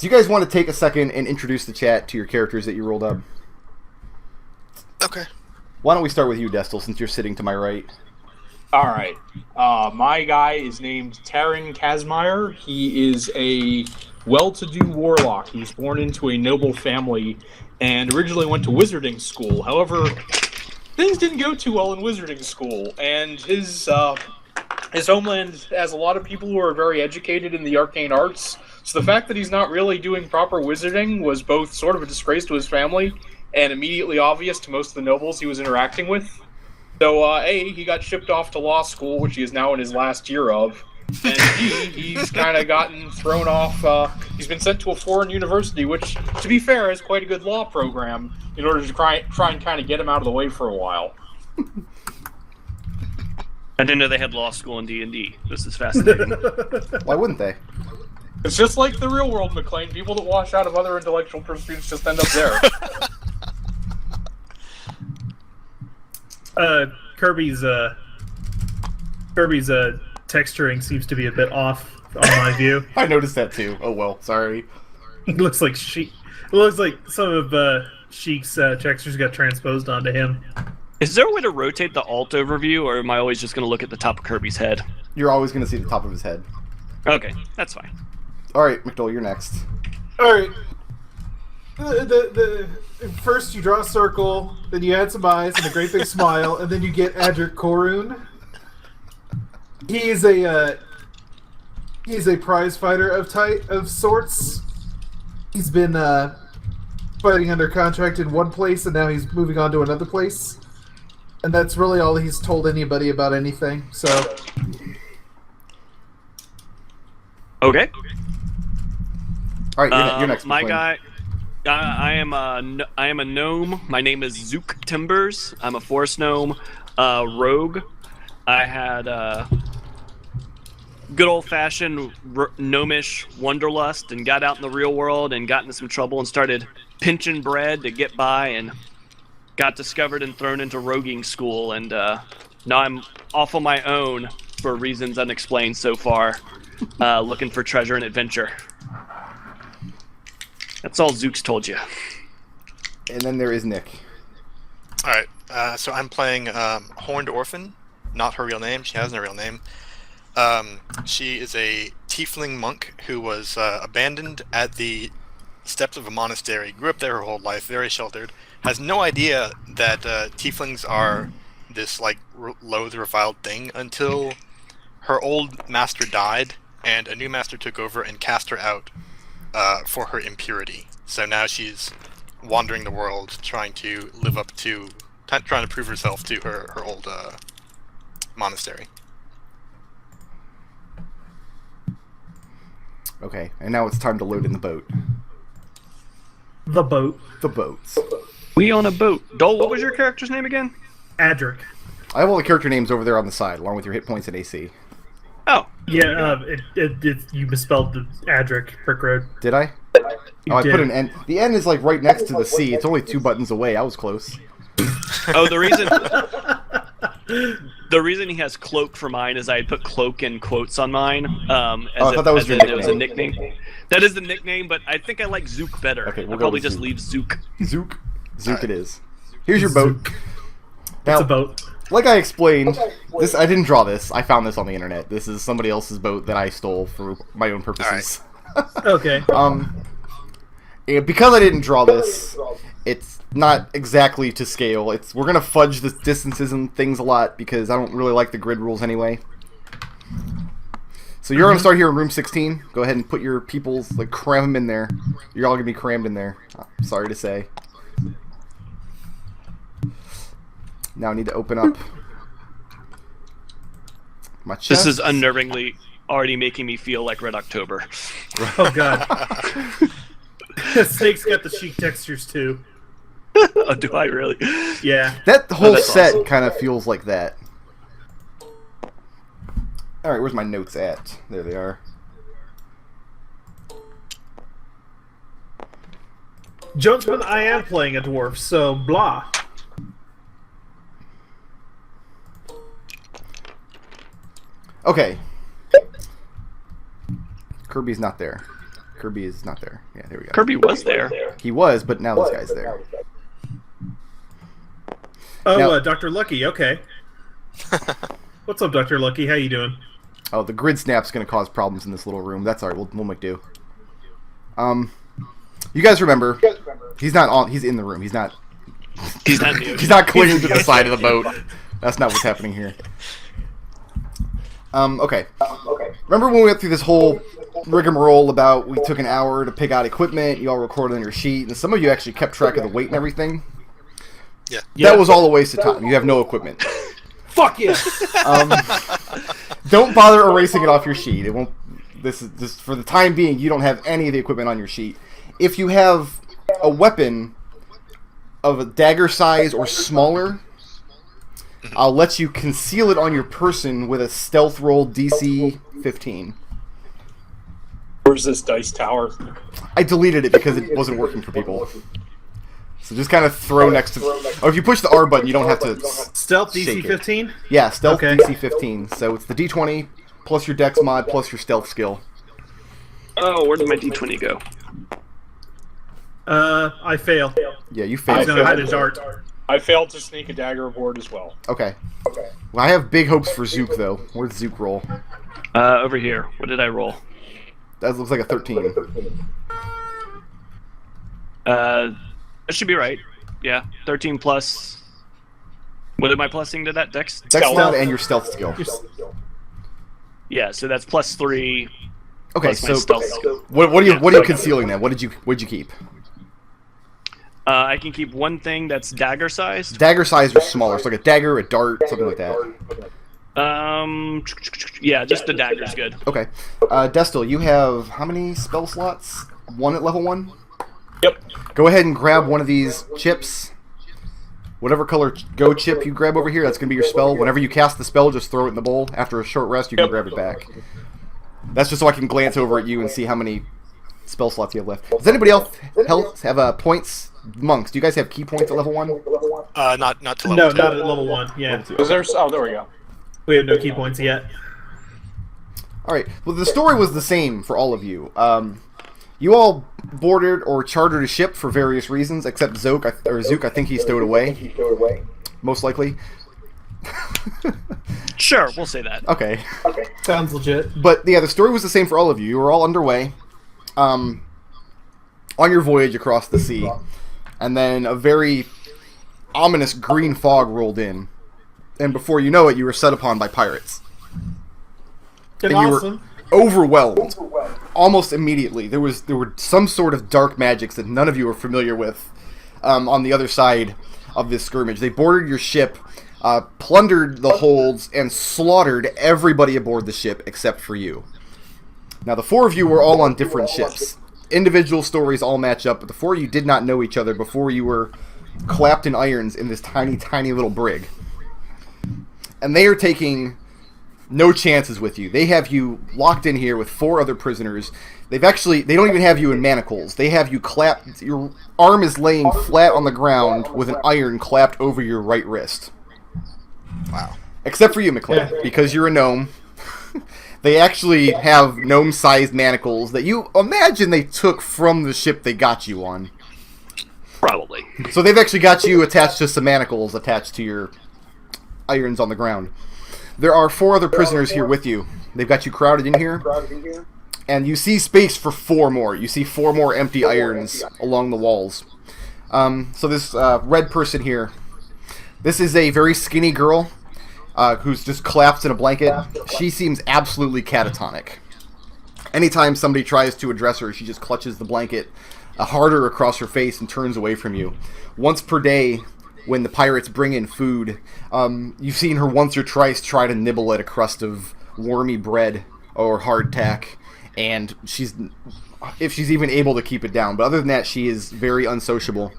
Do you guys want to take a second and introduce the chat to your characters that you rolled up? Okay. Why don't we start with you, Destil, since you're sitting to my right? Alright. My guy is named Terran Kazmaier. He is a well-to-do warlock. He was born into a noble family and originally went to wizarding school. However, things didn't go too well in wizarding school, and his homeland has a lot of people who are very educated in the arcane arts. So the fact that he's not really doing proper wizarding was both sort of a disgrace to his family and immediately obvious to most of the nobles he was interacting with. So, A, he got shipped off to law school, which he is now in his last year of, and B, he's kind of gotten thrown off, he's been sent to a foreign university, which, to be fair, has quite a good law program, in order to try and kind of get him out of the way for a while. I didn't know they had law school in D&D. This is fascinating. Why wouldn't they? It's just like the real world, McClain. People that wash out of other intellectual pursuits just end up there. Kirby's texturing seems to be a bit off on my view. I noticed that too. Oh well, sorry. It looks like some of Sheik's textures got transposed onto him. Is there a way to rotate the alt overview, or am I always just going to look at the top of Kirby's head? You're always going to see the top of his head. Okay, that's fine. All right, McDohl, you're next. All right. First you draw a circle, then you add some eyes and a great big smile, and then you get Adric Korun. He's a prize fighter of sorts. He's been fighting under contract in one place, and now he's moving on to another place. And that's really all he's told anybody about anything. So. Okay. All right, you're next. My McClain. guy, I am a gnome. My name is Zook Timbers. I'm a forest gnome, rogue. I had good old-fashioned gnomish wanderlust and got out in the real world and got into some trouble and started pinching bread to get by and got discovered and thrown into roguing school, and now I'm off on my own for reasons unexplained so far, looking for treasure and adventure. That's all Zook's told you. And then there is Nich. Alright, so I'm playing Horned Orphan. Not her real name. She has no real name. She is a Tiefling monk who was abandoned at the steps of a monastery. Grew up there her whole life, very sheltered. Has no idea that Tieflings are this like loathed, reviled thing until her old master died, and a new master took over and cast her out for her impurity. So now she's wandering the world, trying to live up to, trying to prove herself to her old monastery. Okay, and now it's time to load in the boat. The boat. The boats. We on a boat. Dole, what was your character's name again? Adric. I have all the character names over there on the side, along with your hit points and AC. Oh. Yeah, you misspelled the Adric, Brick Road. Did I? You I did. put an N. The N is like right next to the C. It's only 2 buttons away. I was close. Oh, the reason he has cloak for mine is I had put cloak in quotes on mine. I thought that was your it was a nickname. That is the nickname, but I think I like Zook better. Okay, we'll I'll go probably with just Zook. leave Zook. Zook. Zook it is. Here's your boat. Now, It's a boat. like I explained, I didn't draw this. I found this on the internet. This is somebody else's boat that I stole for my own purposes. Okay. And because I didn't draw this, it's not exactly to scale. We're gonna fudge the distances and things a lot because I don't really like the grid rules anyway. So you're gonna start here in room 16. Go ahead and put your peoples, like cram them in there. You're all gonna be crammed in there. Sorry to say. Now I need to open up my chest. This is unnervingly already making me feel like Red October. Oh god. Snake's got the chic textures too. Oh, do I really? Yeah. That whole that's set awesome. kind of feels like that. Alright, where's my notes at? There they are. Jonesman, I am playing a dwarf, so blah. Okay. Kirby's not there. Kirby is not there. Yeah, there we go. Kirby was there. He was, but now this guy's there. Oh, Now- Dr. Lucky. Okay. What's up, Dr. Lucky? How you doing? Oh, the grid snap's going to cause problems in this little room. That's alright. We'll make do. You guys remember? He's not on. He's in the room. He's not. He's not new. He's not clinging to the side of the boat. That's not what's happening here. Okay. Remember when we went through this whole rigmarole about we took an hour to pick out equipment, you all recorded on your sheet, and some of you actually kept track of the weight and everything? Yeah. That was all a waste of time. You have no equipment. Fuck yeah! Don't bother erasing it off your sheet. It won't. This is just for the time being. You don't have any of the equipment on your sheet. If you have a weapon of a dagger size or smaller, I'll let you conceal it on your person with a stealth roll DC 15. Where's this dice tower? I deleted it because it wasn't working for people. So just kind of throw next to. Oh, if you push the R button, you don't have to. Stealth Shake DC it. 15? Yeah, stealth Okay. DC 15. So it's the D20 plus your Dex mod plus your stealth skill. Oh, where did my D20 go? I fail. Yeah, you He's failed. gonna hide a dart. I failed to sneak a dagger aboard as well. Okay. Well, I have big hopes for Zook though. Where'd Zook roll? Over here. What did I roll? That looks like a 13. That should be right. Yeah, 13 plus. What am I plussing to that? Dex? Dex Stealth. mod and your stealth skill. Yeah, so that's plus 3. Okay, plus my so stealth skill. what are you concealing then? What'd you keep? I can keep one thing that's dagger sized. Dagger size or smaller, so like a dagger, a dart, something like that. Yeah, just the dagger's good. Okay. Destil, you have how many spell slots? 1 at level 1? Yep. Go ahead and grab one of these chips. Whatever color go chip you grab over here, that's going to be your spell. Whenever you cast the spell, just throw it in the bowl. After a short rest, you can grab it back. That's just so I can glance over at you and see how many spell slots you have left. Does anybody else have points? Monks, do you guys have key points at level 1? Not to level No, 2. not at level 1. Yeah. Is there? Oh, there we go. We have no key points yet. Alright, well the story was the same for all of you. You all boarded or chartered a ship for various reasons, except Zook, I think he stowed away. Most likely. Sure, we'll say that. Okay. Sounds legit. But yeah, the story was the same for all of you. You were all underway on your voyage across the sea. And then a very ominous green fog rolled in. And before you know it, you were set upon by pirates. And And you were awesome. overwhelmed almost immediately. There were some sort of dark magics that none of you were familiar with on the other side of this skirmish. They boarded your ship, plundered the holds, and slaughtered everybody aboard the ship except for you. Now, the 4 of you were all on different ships. Individual stories all match up, but the 4 of you did not know each other before you were clapped in irons in this tiny, tiny little brig. And they are taking no chances with you. They have you locked in here with 4 other prisoners. They don't even have you in manacles. They have you clapped. Your arm is laying flat on the ground with an iron clapped over your right wrist. Wow. Except for you, McClain, because you're a gnome. They actually have gnome-sized manacles that you imagine they took from the ship they got you on. Probably. So they've actually got you attached to some manacles attached to your irons on the ground. There are 4 other prisoners here with you. They've got you crowded in here. And you see space for 4 more. You see 4 more empty irons along the walls. So this red person here, this is a very skinny girl who's just collapsed in a blanket. She seems absolutely catatonic. Anytime somebody tries to address her, she just clutches the blanket harder across her face and turns away from you. Once per day, when the pirates bring in food, you've seen her once or twice try to nibble at a crust of wormy bread or hardtack, and if she's even able to keep it down. But other than that, she is very unsociable.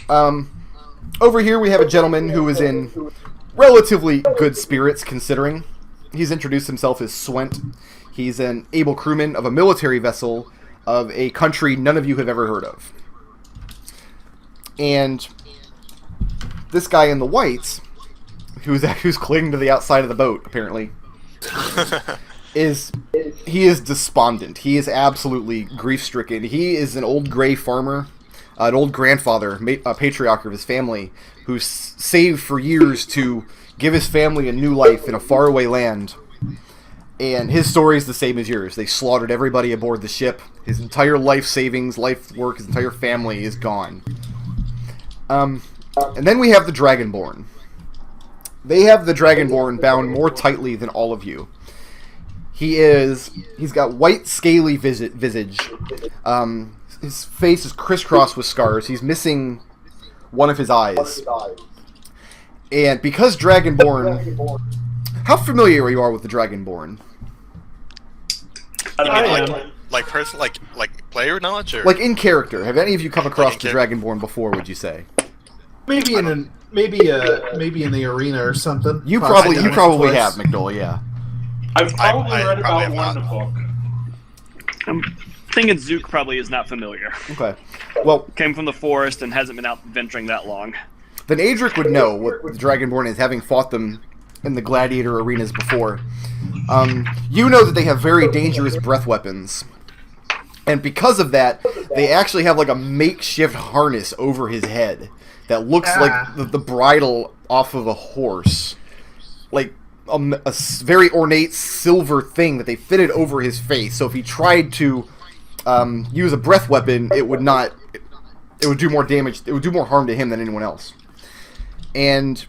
Over here we have a gentleman who is in relatively good spirits, considering. He's introduced himself as Swent. He's an able crewman of a military vessel of a country none of you have ever heard of. And this guy in the whites, who's clinging to the outside of the boat, apparently, is he is despondent. He is absolutely grief-stricken. He is an old gray farmer, an old grandfather, a patriarch of his family, who's saved for years to give his family a new life in a faraway land. And his story is the same as yours. They slaughtered everybody aboard the ship. His entire life savings, life work, his entire family is gone. And then we have the Dragonborn. They have the Dragonborn bound more tightly than all of you. He's got white, scaly visage. His face is crisscrossed with scars. He's missing one of his eyes. And because Dragonborn... How familiar you are with the Dragonborn? Like player knowledge, or like in character? Have any of you come across the Dragonborn before? Would you say? Maybe in the arena or something. You probably have, McDohl. Yeah. I've probably read probably about one in a book. I'm thinking Zook probably is not familiar. Okay. Well, Came from the forest and hasn't been out venturing that long. then Adric would know what the Dragonborn is, having fought them in the gladiator arenas before. You know that they have very dangerous breath weapons. And because of that, they actually have like a makeshift harness over his head that looks like the bridle off of a horse. Like a very ornate silver thing that they fitted over his face. So if he tried to use a breath weapon, it would do more damage. It would do more harm to him than anyone else. And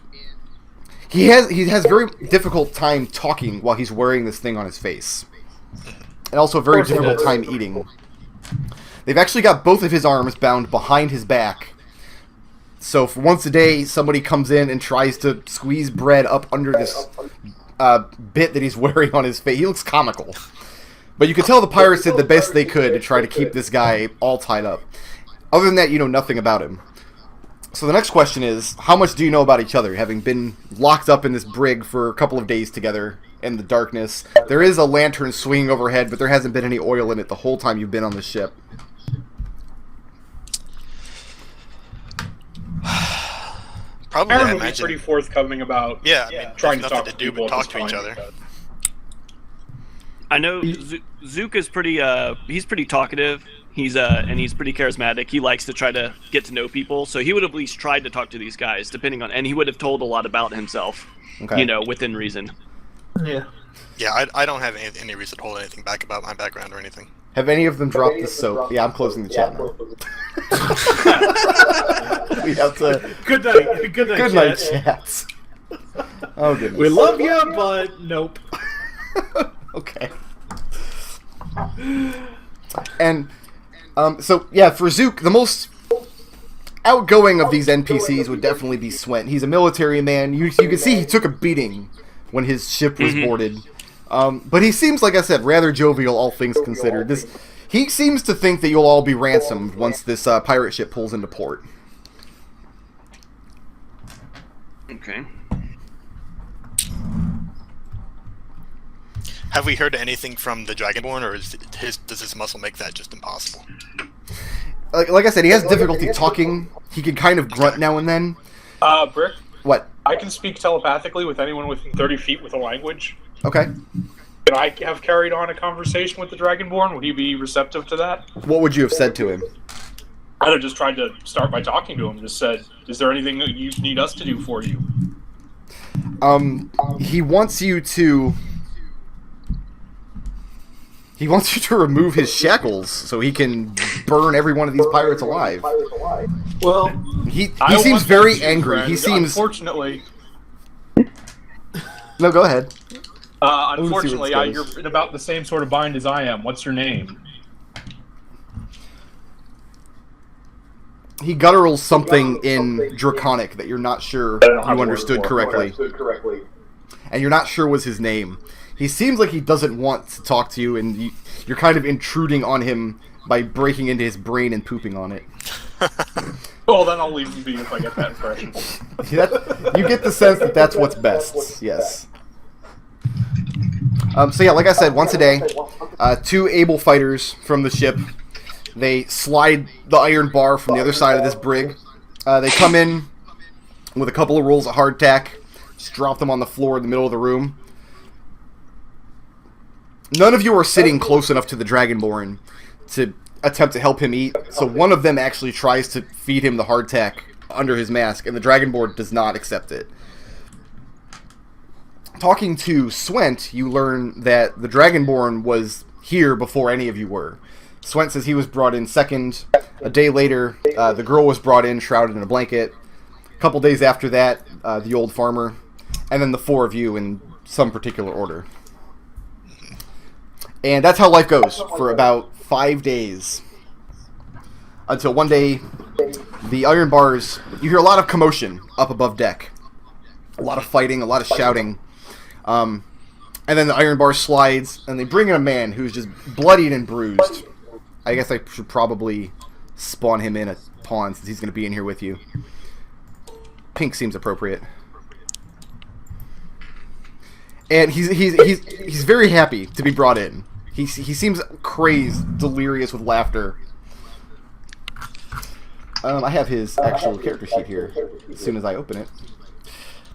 he has very difficult time talking while he's wearing this thing on his face. And also a very difficult time eating. They've actually got both of his arms bound behind his back. So for once a day, somebody comes in and tries to squeeze bread up under this bit that he's wearing on his face. He looks comical. But you can tell the pirates did the best they could to try to keep this guy all tied up. Other than that, you know nothing about him. So the next question is, how much do you know about each other, having been locked up in this brig for a couple of days together in the darkness? There is a lantern swinging overhead, but there hasn't been any oil in it the whole time you've been on the ship. probably. Aaron I would be imagine. pretty forthcoming about trying to talk to do people but at talk this to each point. other. I know Zook is pretty. He's pretty talkative. He's pretty charismatic. He likes to try to get to know people. So he would have at least tried to talk to these guys, and he would have told a lot about himself. Okay. Within reason. Yeah. Yeah, I don't have any reason to hold anything back about my background or anything. Have any of them dropped the soap? Yeah, I'm closing the chat now. We have to... Good night. Good night, chats. Oh, goodness. We love you, but nope. Okay. And, so, yeah, for Zook, the most outgoing of these NPCs would definitely be Swent. He's a military man. You can see he took a beating when his ship was boarded. But he seems, like I said, rather jovial, all things considered. He seems to think that you'll all be ransomed once this pirate ship pulls into port. Okay. Have we heard anything from the Dragonborn, or does his muscle make that just impossible? Like I said, he has difficulty talking. He can kind of grunt now and then. Brick, What? I can speak telepathically with anyone within 30 feet with a language. Okay. Could I have carried on a conversation with the Dragonborn? Would he be receptive to that? What would you have said to him? I'd have just tried to start by talking to him. Just said, "Is there anything that you need us to do for you?" He wants you to... He wants you to remove his shackles so he can burn every one of these pirates alive. Well, He I don't seems want very that to, angry. friend. He seems... Unfortunately, No, go ahead. unfortunately, where this you're goes. in about the same sort of bind as I am. What's your name? He gutturals something in Draconic that you're not sure you understood correctly. And you're not sure was his name. He seems like he doesn't want to talk to you, and you're kind of intruding on him by breaking into his brain and pooping on it. Well, then I'll leave him be if I get that impression. You get the sense that that's what's best, yes. So yeah, like I said, once a day, two able fighters from the ship, they slide the iron bar from the other side of this brig. They come in with a couple of rolls of hardtack, just drop them on the floor in the middle of the room. None of you are sitting close enough to the Dragonborn to attempt to help him eat, so one of them actually tries to feed him the hardtack under his mask, and the Dragonborn does not accept it. Talking to Swent, you learn that the Dragonborn was here before any of you were. Swent says he was brought in second. A day later, the girl was brought in, shrouded in a blanket. A couple days after that, the old farmer. And then the four of you in some particular order. And that's how life goes for about 5 days. Until one day, the iron bars, you hear a lot of commotion up above deck. A lot of fighting, a lot of shouting. And then the iron bar slides, and they bring in a man who's just bloodied and bruised. I guess I should probably spawn him in a pawn since he's going to be in here with you. Pink seems appropriate. And he's very happy to be brought in. He seems crazed, delirious with laughter. I have his actual character sheet here as soon as I open it.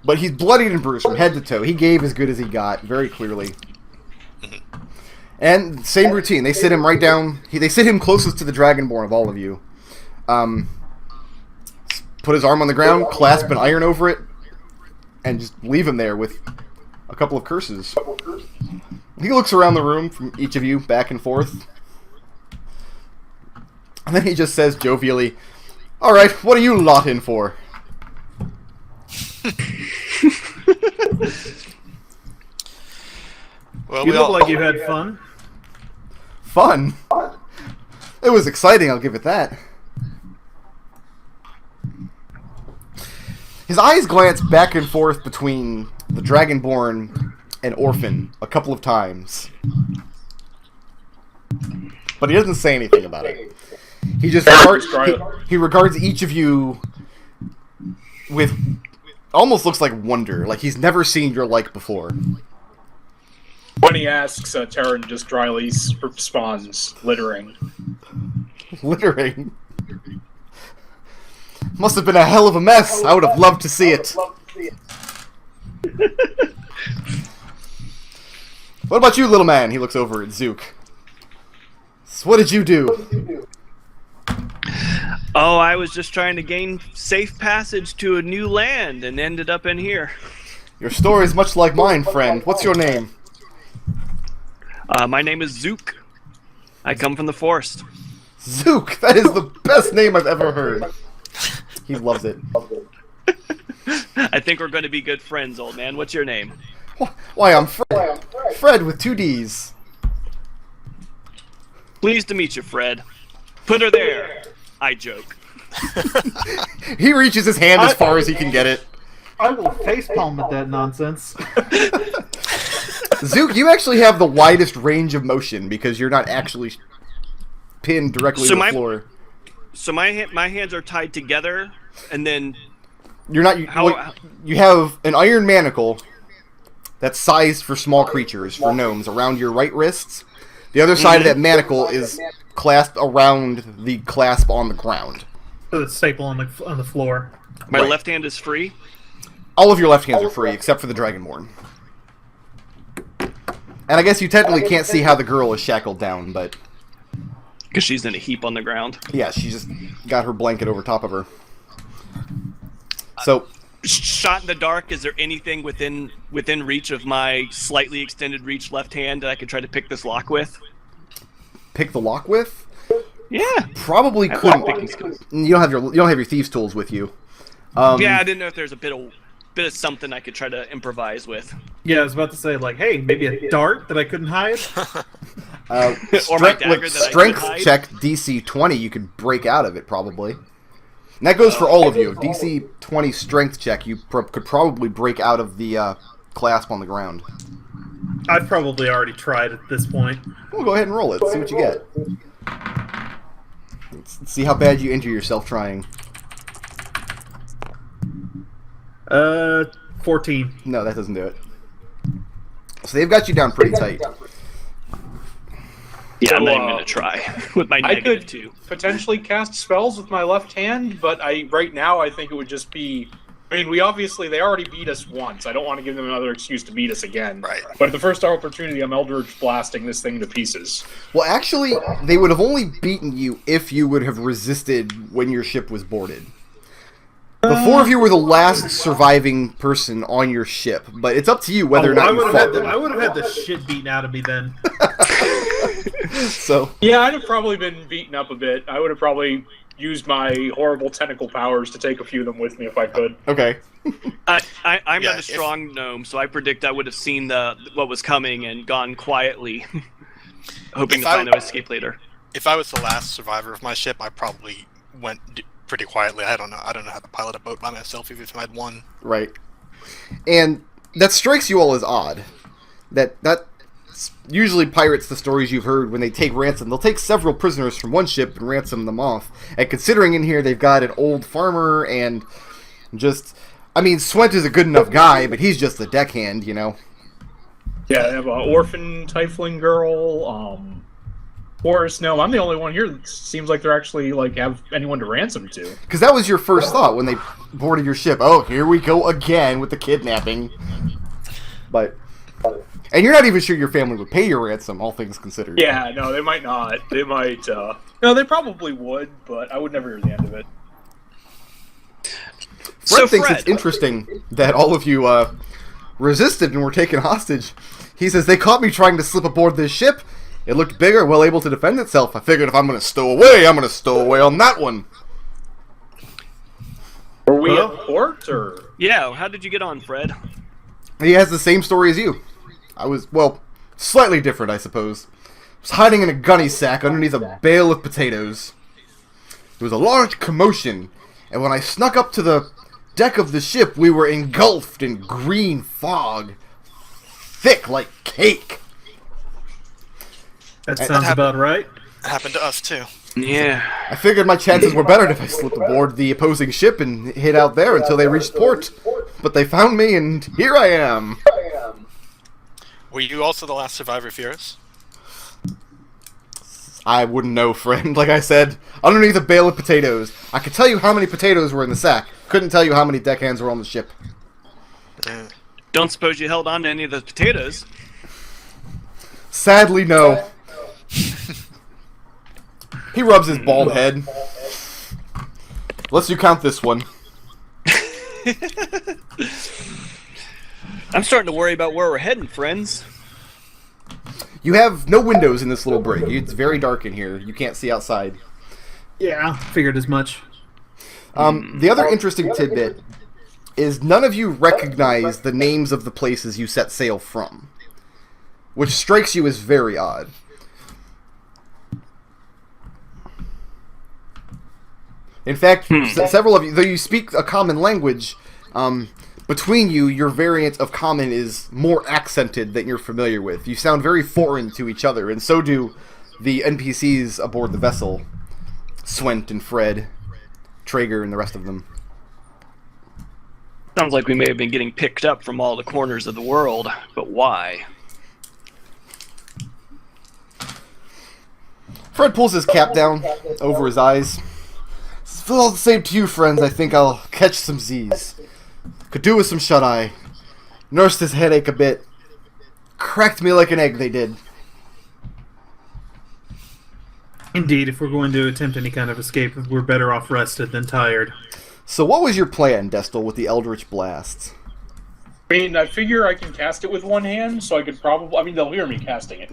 But he's bloodied and bruised from head to toe. He gave as good as he got, very clearly. And same routine. They sit him right down. They sit him closest to the Dragonborn of all of you. Put his arm on the ground, clasp an iron over it, and just leave him there with a couple of curses. He looks around the room from each of you, back and forth. And then he just says jovially, "Alright, what are you lot in for?" Well, You look like you had fun. Fun? It was exciting, I'll give it that. His eyes glance back and forth between the Dragonborn and Orphan a couple of times. But he doesn't say anything about it. He just he regards each of you with almost looks like wonder, like he's never seen your like before. When he asks, Tarin just dryly responds, littering. Littering? Must have been a hell of a mess. I would have loved to see it. What about you, little man? He looks over at Zook. So what did you do? Oh, I was just trying to gain safe passage to a new land and ended up in here. Your story is much like mine, friend. What's your name? My name is Zook. I come from the forest. Zook! That is the best name I've ever heard. He loves it. I think we're going to be good friends, old man. What's your name? Why, I'm Fred. Fred with 2 Ds. Pleased to meet you, Fred. Put her there. I joke. He reaches his hand as far as he can get it. I will facepalm at that nonsense. Zook, you actually have the widest range of motion because you're not actually pinned directly to the floor. So my hands are tied together, and then you're not. You have an iron manacle that's sized for small creatures, for gnomes, around your right wrists. The other side of that manacle is clasped around the clasp on the ground. So the staple on the floor. My left hand is free. All of your left hands are free, except for the Dragonborn. And I guess you technically can't see how the girl is shackled down, but... Because she's in a heap on the ground. Yeah, she just got her blanket over top of her. So... Shot in the dark, is there anything within reach of my slightly extended reach left hand that I could try to pick this lock with? Pick the lock with? Yeah. Probably couldn't. You don't have your thieves' tools with you. Yeah, I didn't know if there's a bit of something I could try to improvise with. Yeah, I was about to say, like, hey, maybe a dart that I couldn't hide? Or my dagger that I could hide? Strength check DC 20, you could break out of it, probably. And that goes for all of you. DC 20 strength check, you could probably break out of the clasp on the ground. I've probably already tried at this point. We'll go ahead and roll it, see what you get. Let's see how bad you injure yourself trying. 14. No, that doesn't do it. So they've got you down pretty tight. Yeah, I'm not even going to try with my negative 2. Potentially cast spells with my left hand, but right now I think it would just be I mean, they already beat us once. I don't want to give them another excuse to beat us again. Right. But at the first opportunity, I'm Eldritch blasting this thing to pieces. Well, actually, they would have only beaten you if you would have resisted when your ship was boarded. The four of you were the last surviving person on your ship, but it's up to you whether or not you fought them. I would have had the shit beaten out of me then. So Yeah, I'd have probably been beaten up a bit. I would have probably used my horrible tentacle powers to take a few of them with me if I could. okay. I'm Yeah, not a strong gnome, so I predict I would have seen what was coming and gone quietly, hoping to find an escape later. If I was the last survivor of my ship, I probably went pretty quietly. I don't know how to pilot a boat by myself, even if I had one. Right. And that strikes you all as odd. That usually pirates, the stories you've heard, when they take ransom, they'll take several prisoners from one ship and ransom them off. And considering in here they've got an old farmer and just... I mean, Swent is a good enough guy, but he's just a deckhand, you know? Yeah, they have an orphan Tiefling girl, Forest Gnome. I'm the only one here that seems like they're actually, have anyone to ransom to. Because that was your first thought when they boarded your ship. Oh, here we go again with the kidnapping. But... And you're not even sure your family would pay your ransom, all things considered. Yeah, no, they might not. They might, No, they probably would, but I would never hear the end of it. Fred thinks it's interesting that all of you resisted and were taken hostage. He says, they caught me trying to slip aboard this ship. It looked bigger, well able to defend itself. I figured if I'm going to stow away, I'm going to stow away on that one. Were we at port, or...? Yeah, how did you get on, Fred? He has the same story as you. I was, well, slightly different, I suppose. I was hiding in a gunny sack underneath a bale of potatoes. There was a large commotion, and when I snuck up to the deck of the ship, we were engulfed in green fog, thick like cake. That sounds about right. It happened to us, too. Yeah. I figured my chances were better if I slipped aboard the opposing ship and hid out there until they reached port. But they found me, and here I am. Were you also the last survivor, Furious? I wouldn't know, friend. Like I said, underneath a bale of potatoes. I could tell you how many potatoes were in the sack. Couldn't tell you how many deckhands were on the ship. Don't suppose you held on to any of the potatoes? Sadly, no. He rubs his bald head. Let's you count this one. I'm starting to worry about where we're heading, friends. You have no windows in this little brig. It's very dark in here. You can't see outside. Yeah, figured as much. The other interesting tidbit is none of you recognize the names of the places you set sail from, which strikes you as very odd. In fact, several of you, though you speak a common language, between you, your variant of common is more accented than you're familiar with. You sound very foreign to each other, and so do the NPCs aboard the vessel. Swent and Fred, Traeger, and the rest of them. Sounds like we may have been getting picked up from all the corners of the world, but why? Fred pulls his cap down over his eyes. It's all the same to you, friends. I think I'll catch some Z's. Could do with some shut-eye. Nursed his headache a bit. Cracked me like an egg, they did. Indeed, if we're going to attempt any kind of escape, we're better off rested than tired. So what was your plan, Destil, with the Eldritch Blasts? I mean, I figure I can cast it with one hand, so I could probably... I mean, they'll hear me casting it.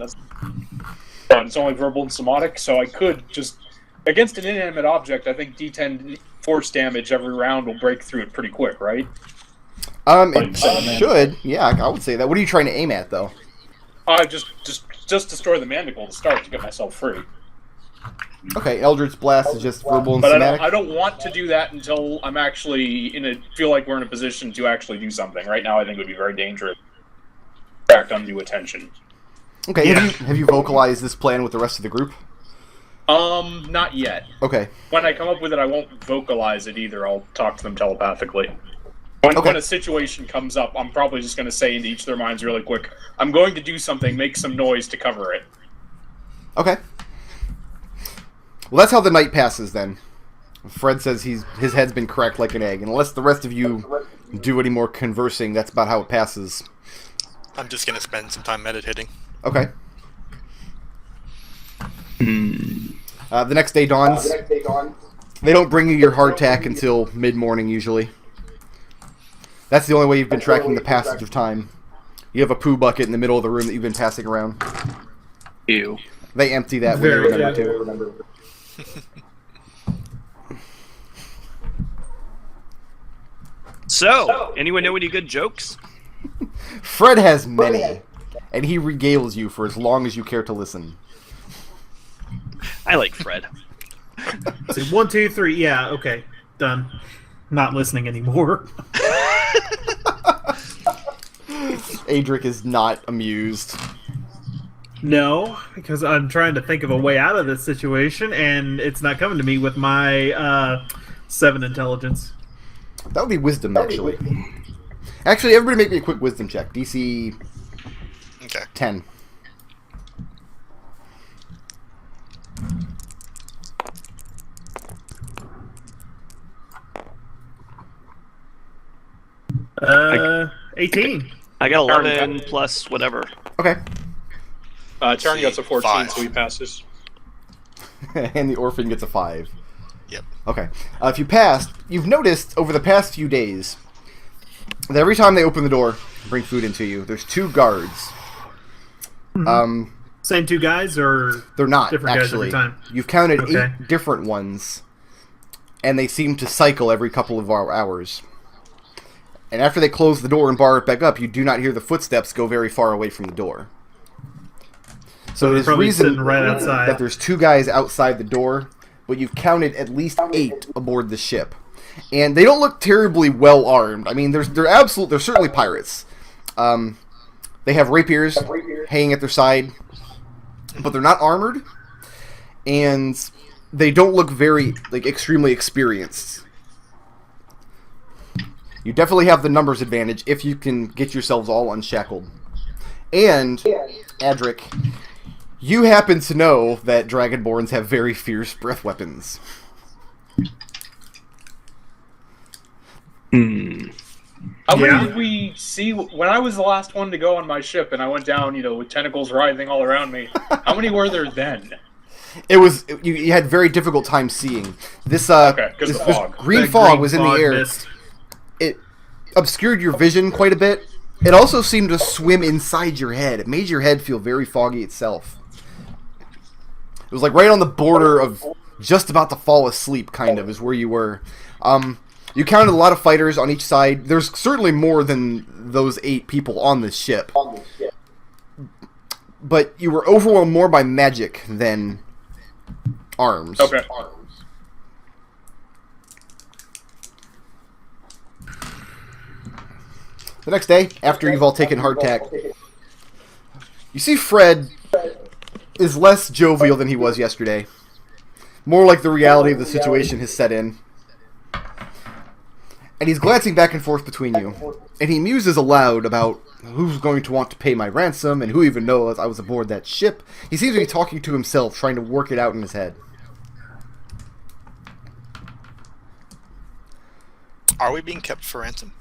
It's only verbal and somatic, so I could just... Against an inanimate object, I think D10 force damage every round will break through it pretty quick, right? It should. Yeah, I would say that. What are you trying to aim at, though? Just destroy the mandible to start to get myself free. Okay, Eldritch Blast is just verbal and But somatic. I don't want to do that until I'm actually feel like we're in a position to actually do something. Right now, I think it would be very dangerous. Attract undue attention. Okay, Yeah. have you vocalized this plan with the rest of the group? Not yet. Okay. When I come up with it, I won't vocalize it either. I'll talk to them telepathically. Okay. When a situation comes up, I'm probably just going to say into each of their minds really quick, I'm going to do something, make some noise to cover it. Okay. Well, that's how the night passes, then. Fred says his head's been cracked like an egg. And unless the rest of you do any more conversing, that's about how it passes. I'm just gonna spend some time meditating. Okay. The next day dawns. They don't bring you your hardtack until mid-morning, usually. That's the only way you've been tracking the passage of time. You have a poo bucket in the middle of the room that you've been passing around. Ew. They empty that when they remember to. So, anyone know any good jokes? Fred has many, and he regales you for as long as you care to listen. I like Fred. See, 1, 2, 3. Yeah, okay, done. Not listening anymore. Adric is not amused. No, because I'm trying to think of a way out of this situation, and it's not coming to me with my 7 intelligence. That would be wisdom, actually. Actually, everybody make me a quick wisdom check. DC Okay. 10. Uh, 18. I got 11 plus whatever. Okay. Tarin gets a 14, 5. so he passes. And the orphan gets a 5. Yep. Okay. If you passed, you've noticed over the past few days that every time they open the door, bring food into you, there's 2 guards. Same 2 guys, or They're not, different guys actually. every time? You've counted Okay. 8 different ones, and they seem to cycle every couple of hours. And after they close the door and bar it back up, you do not hear the footsteps go very far away from the door. So they're there's probably reason sitting right outside. that there's 2 guys outside the door, but you've counted at least 8 aboard the ship. And they don't look terribly well armed. I mean, they're certainly pirates. They have rapiers hanging at their side, but they're not armored, and they don't look very extremely experienced. You definitely have the numbers advantage if you can get yourselves all unshackled. And Adric, you happen to know that Dragonborns have very fierce breath weapons. How many did we see when I was the last one to go on my ship and I went down, with tentacles writhing all around me? How many were there then? You had very difficult time seeing. This because the this fog. green That fog green was in fog the air. mist. It obscured your vision quite a bit. It also seemed to swim inside your head. It made your head feel very foggy itself. It was like right on the border of just about to fall asleep, kind of, is where you were. You counted a lot of fighters on each side. There's certainly more than those 8 people on this ship. But you were overwhelmed more by magic than arms. Okay. The next day, after you've all taken hardtack, you see Fred is less jovial than he was yesterday. More like the reality of the situation has set in. And he's glancing back and forth between you. And he muses aloud about who's going to want to pay my ransom and who even knows I was aboard that ship. He seems to be talking to himself, trying to work it out in his head. Are we being kept for ransom?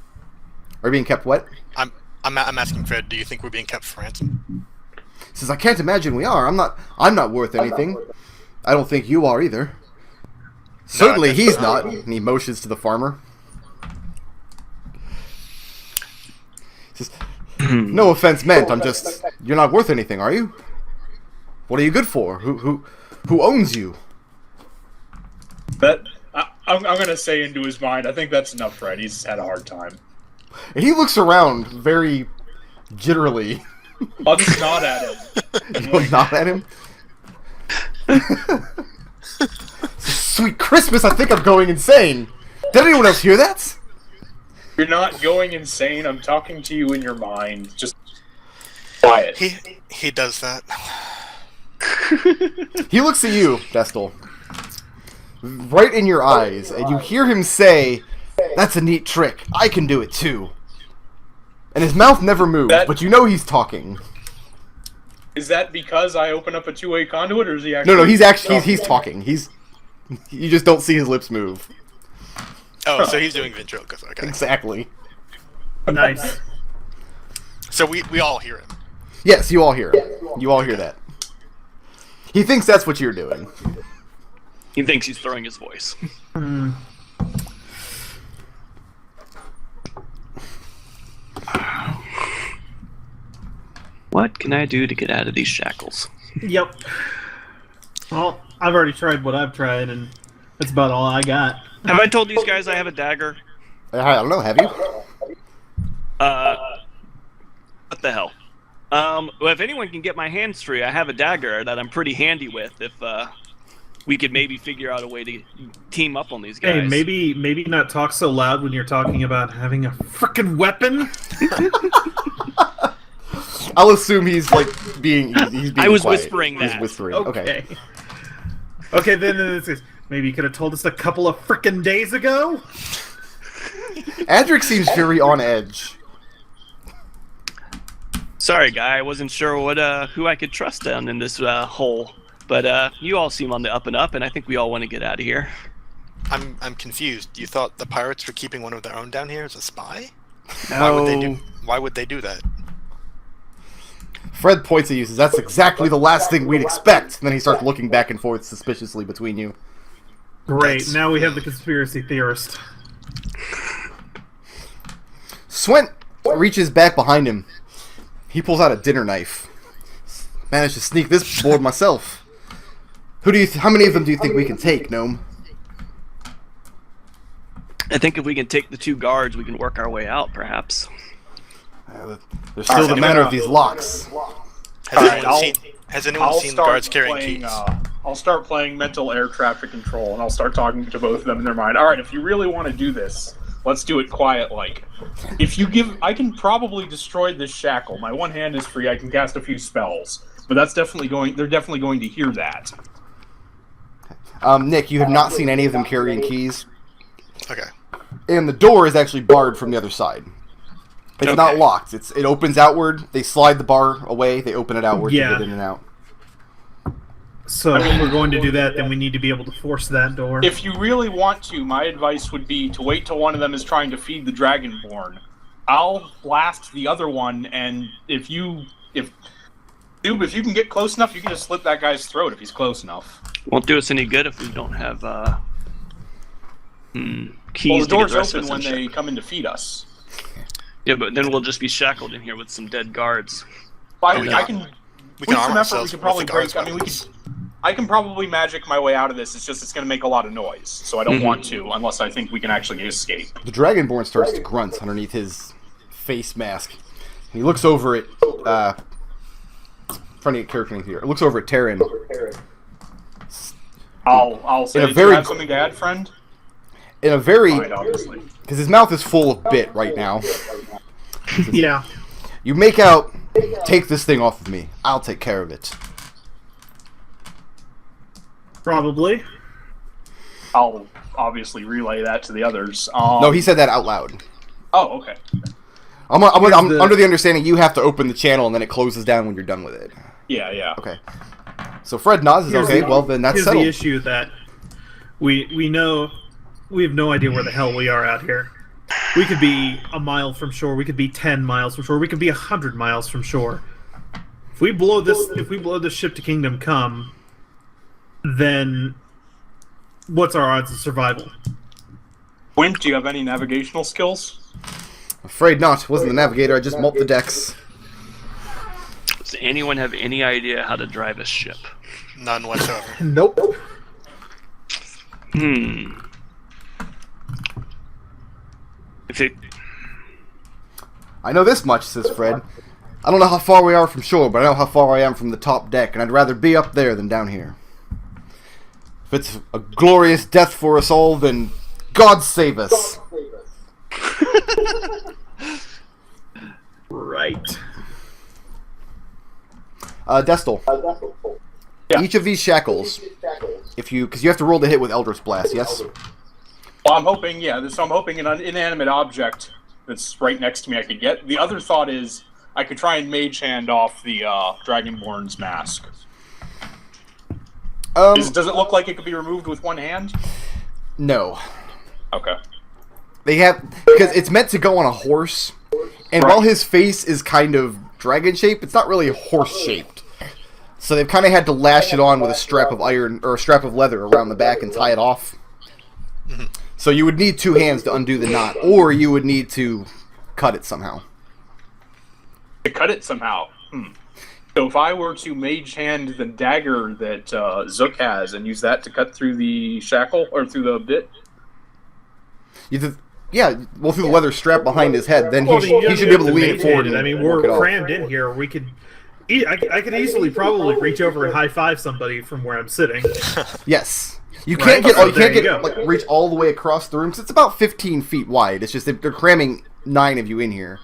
Are you being kept what? I'm asking Fred. Do you think we're being kept for ransom? He says, I can't imagine we are. I'm not worth anything. I don't think you are either. Certainly he's not. And he motions to the farmer. He says, no offense meant. You're not worth anything, are you? What are you good for? Who owns you? I'm gonna say into his mind, I think that's enough, Fred. He's had a hard time. And he looks around very jitterily. I'll just nod at him. You'll nod at him? Sweet Christmas, I think I'm going insane. Did anyone else hear that? You're not going insane. I'm talking to you in your mind. Just quiet. He does that. He looks at you, Destil, right in your eyes, and you hear him say, that's a neat trick. I can do it too. And his mouth never moves, but you know he's talking. Is that because I open up a two-way conduit, or is he actually... No, he's talking. He's You just don't see his lips move. Oh, so he's doing ventriloquism. Okay. Exactly. Nice. So we all hear him. Yes, you all hear him. You all hear that. He thinks that's what you're doing. He thinks he's throwing his voice. What can I do to get out of these shackles? Yep. Well, I've already tried what I've tried, and that's about all I got. Have I told these guys I have a dagger? I don't know, have you? What the hell? Well, if anyone can get my hands free, I have a dagger that I'm pretty handy with. If we could maybe figure out a way to team up on these guys. Hey, maybe not talk so loud when you're talking about having a frickin' weapon. I'll assume he's like being. He's being I was quiet. whispering He's that. whispering. Okay. Okay, then this is, maybe you could have told us a couple of frickin' days ago. Adric seems very on edge. Sorry, guy. I wasn't sure who I could trust down in this hole. But you all seem on the up and up, and I think we all want to get out of here. I'm confused. You thought the pirates were keeping one of their own down here as a spy? No. Why would they do that? Fred points at you and says, "That's exactly the last thing we'd expect." And then he starts looking back and forth suspiciously between you. Great, now we have the conspiracy theorist. Swent reaches back behind him. He pulls out a dinner knife. Managed to sneak this aboard myself. How many of them do you think we can take, Gnome? I think if we can take the 2 guards, we can work our way out, perhaps. There's still the matter of these locks. Has anyone seen the guards carrying keys? I'll start playing mental air traffic control, and I'll start talking to both of them in their mind. All right, if you really want to do this, let's do it quiet-like. I can probably destroy this shackle. My one hand is free. I can cast a few spells, but they're definitely going to hear that. Nick, you have not seen any of them carrying keys. Okay. And the door is actually barred from the other side. It's not locked. It opens outward. They slide the bar away. They open it outward to get in and out. So if we're going to do that, then we need to be able to force that door. If you really want to, my advice would be to wait till one of them is trying to feed the Dragonborn. I'll blast the other one, and if you can get close enough, you can just slit that guy's throat if he's close enough. Won't do us any good if we don't have keys. Well, the door's to get the open when they come in to feed us. Yeah, but then we'll just be shackled in here with some dead guards. I We can arm ourselves could with probably the guards' break. I mean, weapons. I can probably magic my way out of this. It's going to make a lot of noise, so I don't want to unless I think we can actually escape. The Dragonborn starts to grunt underneath his face mask. He looks over at trying to get character name here. It looks over at Tarin. I'll say, do you have something to add, friend? In a very, Fine, obviously. because his mouth is full of bit right now. Yeah. You make out, take this thing off of me. I'll take care of it. Probably. I'll obviously relay that to the others. No, he said that out loud. Oh, okay. I'm under the understanding you have to open the channel and then it closes down when you're done with it. Yeah. Okay. So Fred nods. Is okay. Well, then that's Here's settled. the issue that we know we have no idea where the hell we are out here. We could be a mile from shore. We could be 10 miles from shore. We could be 100 miles from shore. If we blow this ship to Kingdom Come, then what's our odds of survival? Wimp, do you have any navigational skills? Afraid not. Wasn't the navigator. I just mopped the decks. Does anyone have any idea how to drive a ship? None whatsoever. Nope. I know this much, says Fred. I don't know how far we are from shore, but I know how far I am from the top deck, and I'd rather be up there than down here. If it's a glorious death for us all, then God save us. Right. Destil. Yeah. Each of these shackles, because you have to roll the hit with Eldritch Blast, yes? Well, I'm hoping, so I'm hoping an inanimate object that's right next to me I could get. The other thought is I could try and mage hand off the Dragonborn's mask. Does it look like it could be removed with one hand? No. Okay. They have, because it's meant to go on a horse, and while his face is kind of dragon shaped, it's not really horse shaped. So they've kind of had to lash it on with a strap of iron or a strap of leather around the back and tie it off. So you would need two hands to undo the knot, or you would need to cut it somehow. To cut it somehow. So if I were to mage hand the dagger that Zook has and use that to cut through the shackle or through the bit. Through the leather strap behind his head, then Well, he should be able to lean it forward. I mean, we're crammed in here. We could. I could easily probably reach over and high five somebody from where I'm sitting. Yes. You can't get reach all the way across the room, because it's about 15 feet wide. It's just they're cramming 9 of you in here.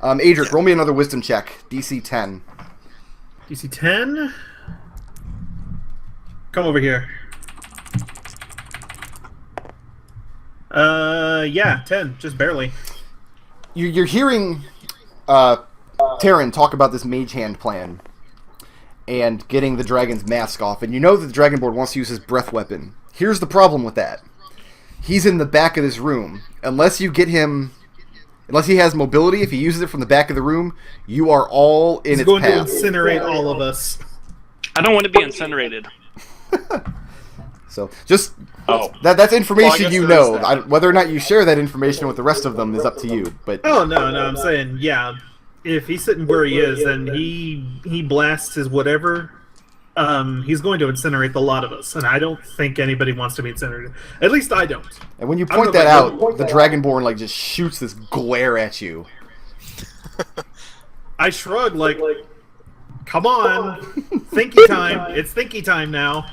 Adric, roll me another wisdom check. DC 10. DC 10? Come over here. Yeah, 10, just barely. You're hearing Tarin talk about this mage hand plan and getting the dragon's mask off, and you know that the Dragonborn wants to use his breath weapon. Here's the problem with that. He's in the back of this room. Unless he has mobility, if he uses it from the back of the room, you are all in its path. He's going to incinerate all of us. I don't want to be incinerated. So, just that's information you know. Whether or not you share that information with the rest of them is up to you. But no, I'm saying, yeah, if he's sitting where he is and he blasts his whatever, he's going to incinerate the lot of us, and I don't think anybody wants to be incinerated. At least I don't. And when you point that out, the Dragonborn just shoots this glare at you. I shrug come on, thinky time. It's thinky time now.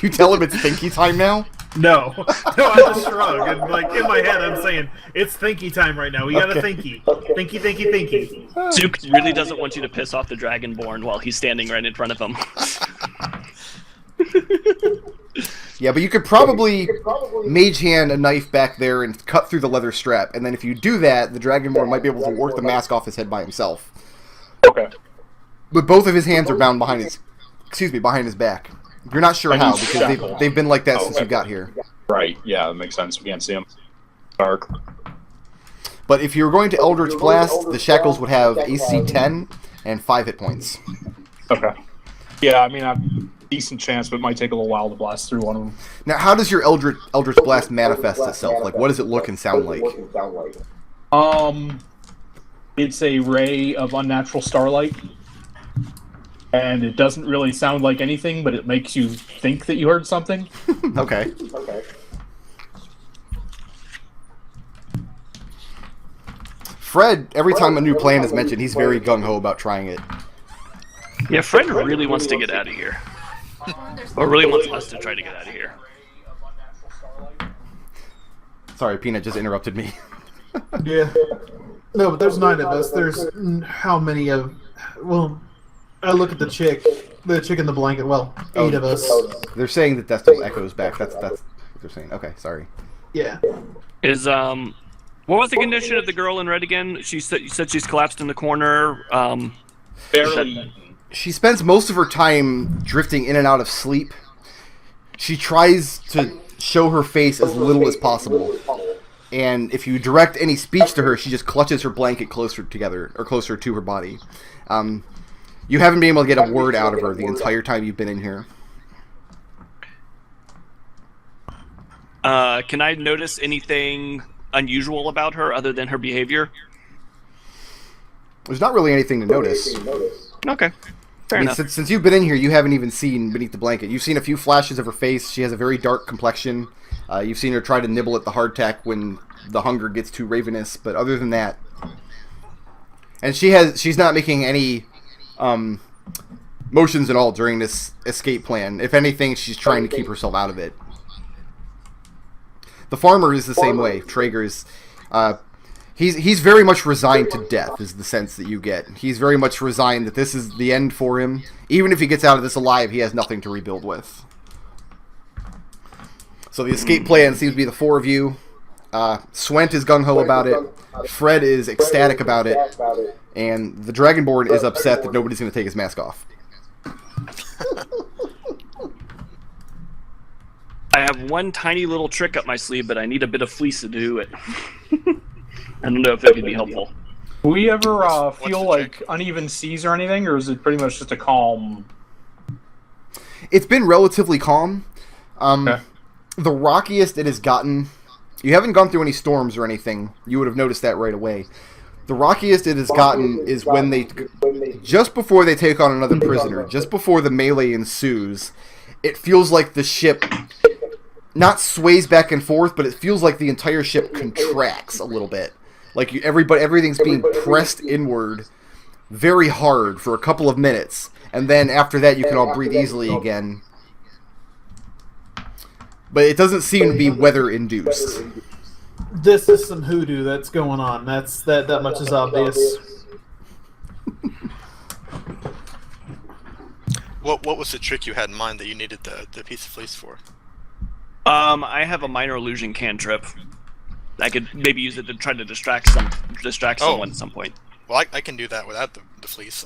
You tell him it's thinky time now? No, I just shrug, and in my head I'm saying, it's thinky time right now. We got a thinky. Thinky. Zook really doesn't want you to piss off the Dragonborn while he's standing right in front of him. Yeah, but you could probably mage hand a knife back there and cut through the leather strap, and then if you do that, the Dragonborn might be able to work the mask off his head by himself. Okay. But both of his hands are bound behind his back. You're not sure how, because they've been like that since you got here. Right, yeah, that makes sense. We can't see them. Dark. But if you were going to Eldritch Blast, the shackles would have AC 10 and 5 hit points. Okay. Yeah, I mean, I have a decent chance, but it might take a little while to blast through one of them. Now, how does your Eldritch Blast manifest itself? Like, what does it look and sound like? It's a ray of unnatural starlight. And it doesn't really sound like anything, but it makes you think that you heard something. Okay. Fred, every time a new plan is mentioned, he's very gung-ho about trying it. Yeah, Fred really wants to get out of here. Or really wants us to try to get out of here. Sorry, Peanut just interrupted me. Yeah. No, but there's 9 of us. There's how many of... Well... I look at the chick in the blanket. Well, 8 of us. They're saying that Destil echoes back. That's what they're saying. Okay, sorry. Yeah. Is what was the condition of the girl in red again? You said she's collapsed in the corner. Barely. She spends most of her time drifting in and out of sleep. She tries to show her face as little as possible. And if you direct any speech to her, she just clutches her blanket closer to her body. You haven't been able to get a word out of her the entire time you've been in here. Can I notice anything unusual about her other than her behavior? There's not really anything to notice. Okay. Fair enough. Since you've been in here, you haven't even seen beneath the blanket. You've seen a few flashes of her face. She has a very dark complexion. You've seen her try to nibble at the hardtack when the hunger gets too ravenous, but other than that... And she's not making any... motions at all during this escape plan. If anything, she's trying to keep herself out of it. The farmer is the same way. Traeger's, he's very much resigned to death, is the sense that you get. He's very much resigned that this is the end for him. Even if he gets out of this alive, he has nothing to rebuild with. So the escape plan seems to be the 4 of you. Swent is gung-ho about it. Fred is ecstatic about it. And the Dragonborn is upset that nobody's going to take his mask off. I have one tiny little trick up my sleeve, but I need a bit of fleece to do it. I don't know if that could be helpful. Do we ever What's feel the like trick? uneven seas or anything, or is it pretty much just a calm? It's been relatively calm. Okay. The rockiest it has gotten. You haven't gone through any storms or anything. You would have noticed that right away. The rockiest it has gotten is when they, just before they take on another prisoner, just before the melee ensues, it feels like the ship not sways back and forth, but it feels like the entire ship contracts a little bit. Like everything's being pressed inward very hard for a couple of minutes, and then after that you can all breathe easily again. But it doesn't seem to be weather-induced. This is some hoodoo that's going on. That much is obvious. What was the trick you had in mind that you needed the piece of fleece for? I have a minor illusion cantrip. I could maybe use it to try to distract someone at some point. Well, I can do that without the fleece.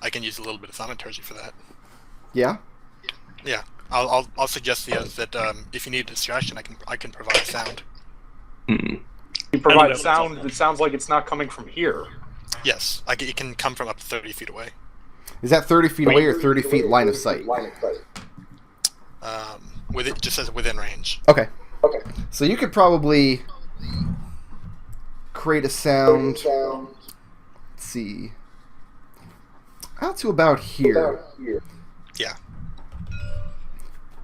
I can use a little bit of thaumaturgy for that. Yeah? Yeah, I'll suggest to you that if you need a distraction, I can provide sound. You I provide don't know. sound that sounds like it's not coming from here. Yes, it can come from up to 30 feet away. Is that 30 feet away or 30 feet line of sight? It just says within range. Okay. So you could probably create a sound. Let's see. Out to about here. Yeah.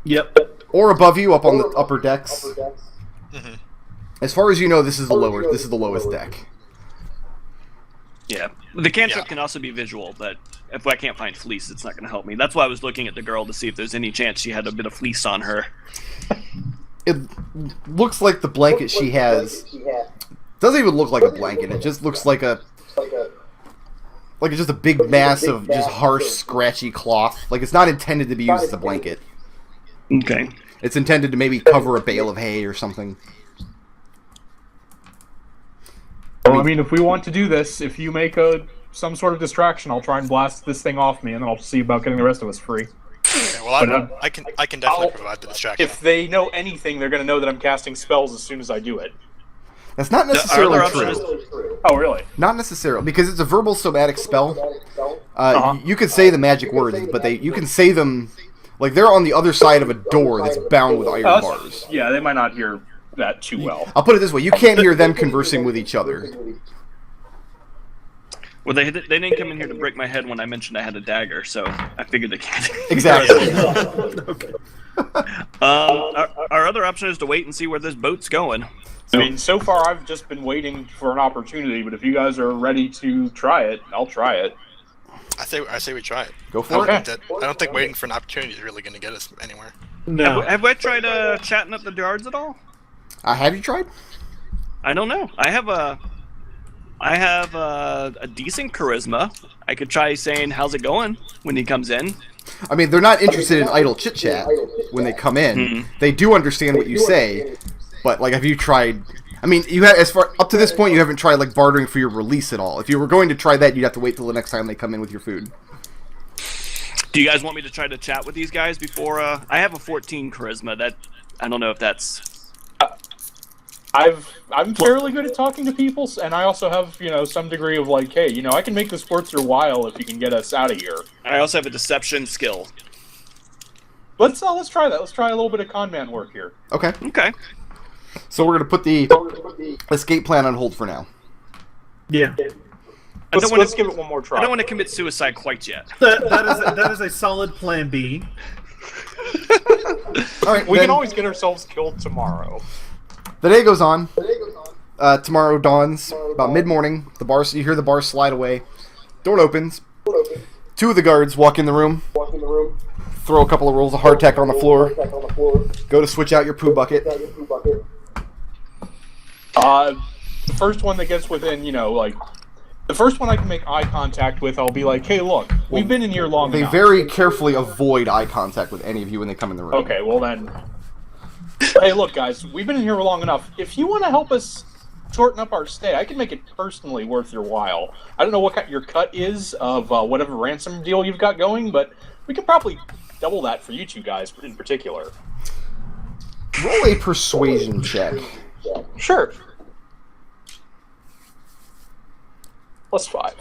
Yep. Or above you, up on the upper decks. Mm-hmm. As far as you know, this is the lowest deck. Yeah. The cantrip Yeah. can also be visual, but if I can't find fleece, it's not going to help me. That's why I was looking at the girl to see if there's any chance she had a bit of fleece on her. It looks like the blanket she has doesn't even look like a blanket. It just looks like just a big mass of just harsh, scratchy cloth. Like it's not intended to be used as a blanket. Okay. It's intended to maybe cover a bale of hay or something. Well, I mean, if we want to do this, if you make some sort of distraction, I'll try and blast this thing off me, and then I'll see about getting the rest of us free. Okay, well, I can definitely provide the distraction. If they know anything, they're going to know that I'm casting spells as soon as I do it. That's not necessarily Our other true. Oh, really? Not necessarily, because it's a verbal somatic spell. You could say the magic words, but you can say them like they're on the other side of a door that's bound with iron bars. Yeah, they might not hear that too well. I'll put it this way: you can't hear them conversing with each other. Well, they didn't come in here to break my head when I mentioned I had a dagger, so I figured they can't. Exactly. Our other option is to wait and see where this boat's going. I mean, so far I've just been waiting for an opportunity, but if you guys are ready to try it, I'll try it. I say we try it. Go for Okay. it. I don't think waiting for an opportunity is really going to get us anywhere. No. Have I tried chatting up the guards at all? Have you tried? I don't know. I have a decent charisma. I could try saying, "How's it going?" when he comes in. I mean, they're not interested in idle chit chat when they come in. Mhm. They do understand what you say, but like, have you tried? I mean, up to this point, you haven't tried like bartering for your release at all. If you were going to try that, you'd have to wait till the next time they come in with your food. Do you guys want me to try to chat with these guys before? I have a 14 charisma. That I don't know if that's. I'm fairly good at talking to people, and I also have, some degree of like, hey, I can make this worth your while if you can get us out of here. I also have a deception skill. Let's try that. Let's try a little bit of con man work here. Okay. Okay. So we're gonna put the escape plan on hold for now. Yeah. Let's give it one more try. I don't want to commit suicide quite yet. That is a solid plan B. All right. We then can always get ourselves killed tomorrow. The day goes on. Tomorrow dawns about mid-morning. You hear the bar slide away. Door opens. Two of the guards walk in the room. Throw a couple of rolls of hardtack on the floor. Go to switch out your poo bucket. The first one that gets within, the first one I can make eye contact with, I'll be like, hey, look, we've been in here long They enough. very carefully avoid eye contact with any of you when they come in the room. Okay, well then. Hey, look, guys, we've been in here long enough. If you want to help us shorten up our stay, I can make it personally worth your while. I don't know what your cut is of whatever ransom deal you've got going, but we could probably double that for you two guys in particular. Roll a persuasion check. Sure. +5.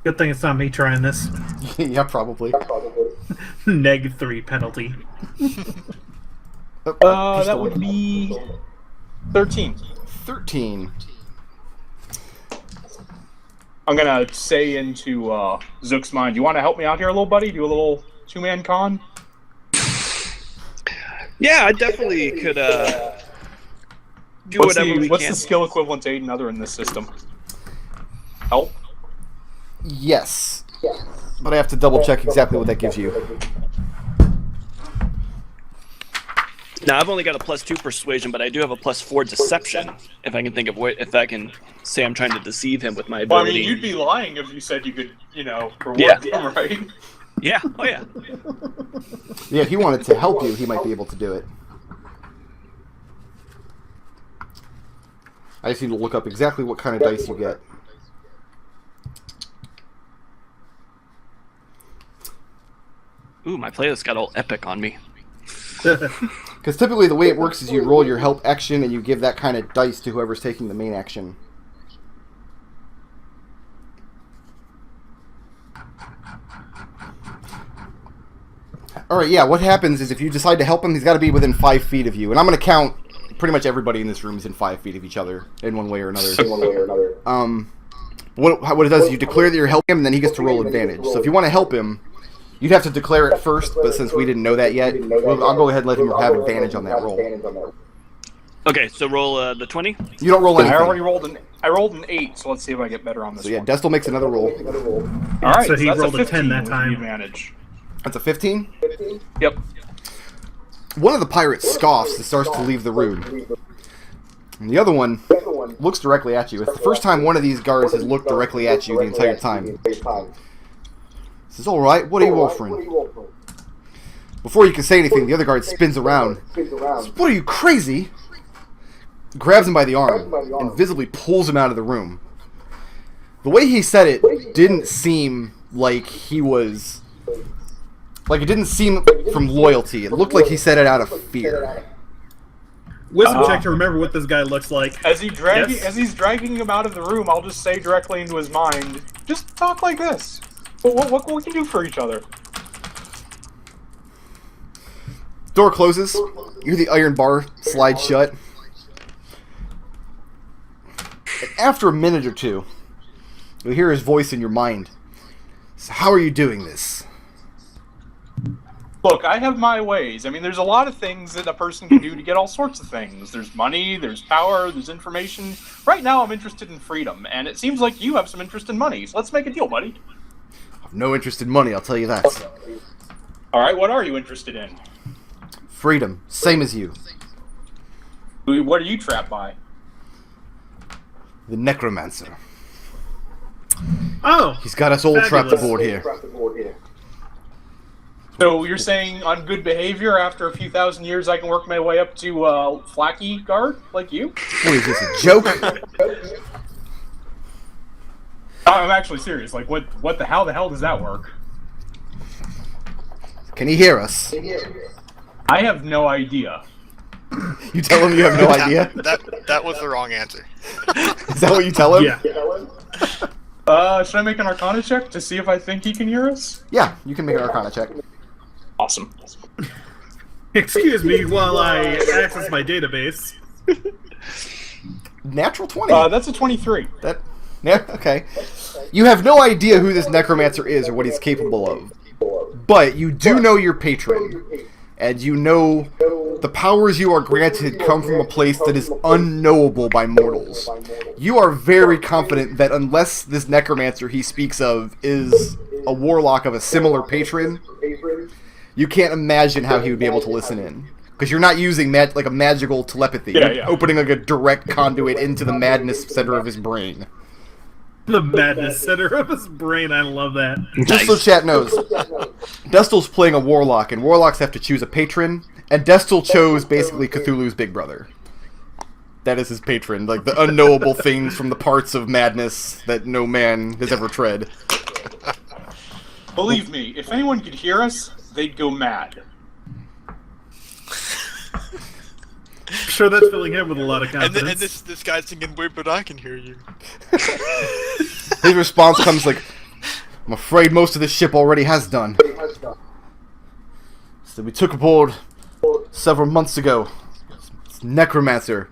Good thing it's not me trying this. Yeah, probably. -3 penalty. That would be 13. 13. I'm gonna say into Zook's mind, you want to help me out here, little buddy? Do a little two-man con? Yeah, I definitely could do whatever we What's can. the skill equivalent to aid another in this system? Help? Yes. But I have to double check exactly what that gives you. Now I've only got a +2 persuasion, but I do have a +4 deception. If I can think of if I can say I'm trying to deceive him with my Well, I ability. mean, you'd be lying if you said you could, reward Yeah. them, right? Yeah. Oh yeah. Yeah, if he wanted to help you, he might be able to do it. I just need to look up exactly what kind of dice you get. Ooh, my playlist got all epic on me. Because typically the way it works is you roll your help action and you give that kind of dice to whoever's taking the main action. Alright, yeah, what happens is if you decide to help him, he's got to be within 5 feet of you. And I'm going to count pretty much everybody in this room is in 5 feet of each other in one way or another. What it does is you declare that you're helping him, and then he gets to roll advantage. So if you want to help him, you'd have to declare it first, but since we didn't know that yet, I'll go ahead and let him have advantage on that roll. Okay, so roll the 20. You don't roll anything. I rolled an 8, so let's see if I get better on this So yeah, one. Destil makes another roll. All right, so he that's rolled a 10 15 that with time. the advantage. That's a 15? Yep. One of the pirates scoffs and starts to leave the room. And the other one looks directly at you. It's the first time one of these guards has looked directly at you the entire time. Says, "Alright, what are you offering?" Before you can say anything, the other guard spins around. Says, "What are you, crazy?" Grabs him by the arm and visibly pulls him out of the room. The way he said it didn't seem like he was... Like, it didn't seem from loyalty. It looked like he said it out of fear. Wisdom check to remember what this guy looks like. As he's dragging him out of the room, I'll just say directly into his mind, just talk like this. What can we do for each other? Door closes. You hear the iron bar slide shut. And after a minute or two, you'll hear his voice in your mind. So how are you doing this? Look, I have my ways. I mean, there's a lot of things that a person can do to get all sorts of things. There's money, there's power, there's information. Right now, I'm interested in freedom, and it seems like you have some interest in money. So let's make a deal, buddy. I have no interest in money, I'll tell you that. All right, what are you interested in? Freedom, same as you. What are you trapped by? The necromancer. Oh, He's got us all trapped fabulous. aboard here. So you're saying on good behavior, after a few thousand years, I can work my way up to Flacky guard like you? What is this, a joke? I'm actually serious. Like, how the hell does that work? Can he hear us? I have no idea. You tell him you have no idea? That was the wrong answer. Is that what you tell him? Yeah. Should I make an Arcana check to see if I think he can hear us? Yeah, you can make an Arcana check. Awesome. Excuse me while I access my database. Natural 20. That's a 23. Yeah, okay. You have no idea who this necromancer is or what he's capable of. But you do know your patron. And you know the powers you are granted come from a place that is unknowable by mortals. You are very confident that unless this necromancer he speaks of is a warlock of a similar patron, you can't imagine how he would be able to listen in. Because you're not using like a magical telepathy. Yeah, You're yeah. opening like a direct conduit into the madness center of his brain. The madness center of his brain. I love that. Just so chat knows, Destil's playing a warlock, and warlocks have to choose a patron, and Destil chose basically Cthulhu's big brother. That is his patron, like the unknowable things from the parts of madness that no man has ever tread. Believe me, if anyone could hear us, they'd go mad. I'm sure that's filling him with a lot of And, confidence. and this guy's thinking, wait, but I can hear you. His response comes like, I'm afraid most of this ship already has done. So we took aboard several months ago. It's Necromancer.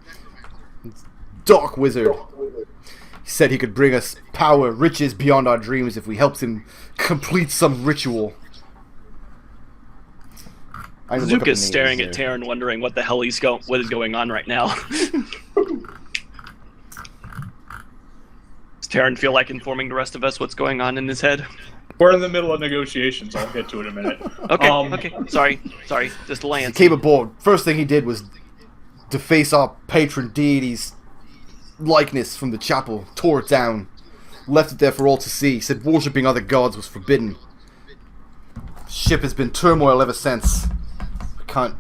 It's Dark Wizard. He said he could bring us power, riches beyond our dreams if we helped him complete some ritual. I need to look Zook up the is names staring there. at Tarin, wondering what the hell what is going on right now. Does Tarin feel like informing the rest of us what's going on in his head? We're in the middle of negotiations. I'll get to it in a minute. Okay, okay. Sorry. Just He Lance. came aboard. First thing he did was deface our patron deity's likeness from the chapel, tore it down, left it there for all to see, said worshipping other gods was forbidden. The ship has been turmoil ever since. We can't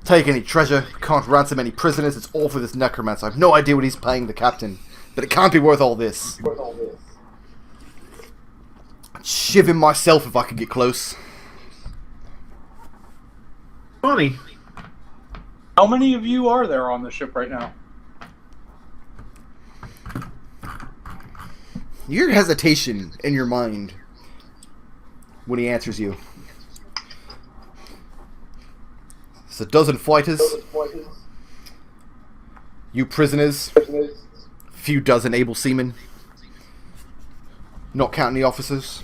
take any treasure, can't ransom any prisoners, it's all for this necromancer. I have no idea what he's paying the captain, but it can't be worth all this. I'd shiv him myself if I could get close. Funny. How many of you are there on the ship right now? You hear hesitation in your mind when he answers you. It's a dozen fighters, you prisoners, few dozen able seamen, not counting the officers.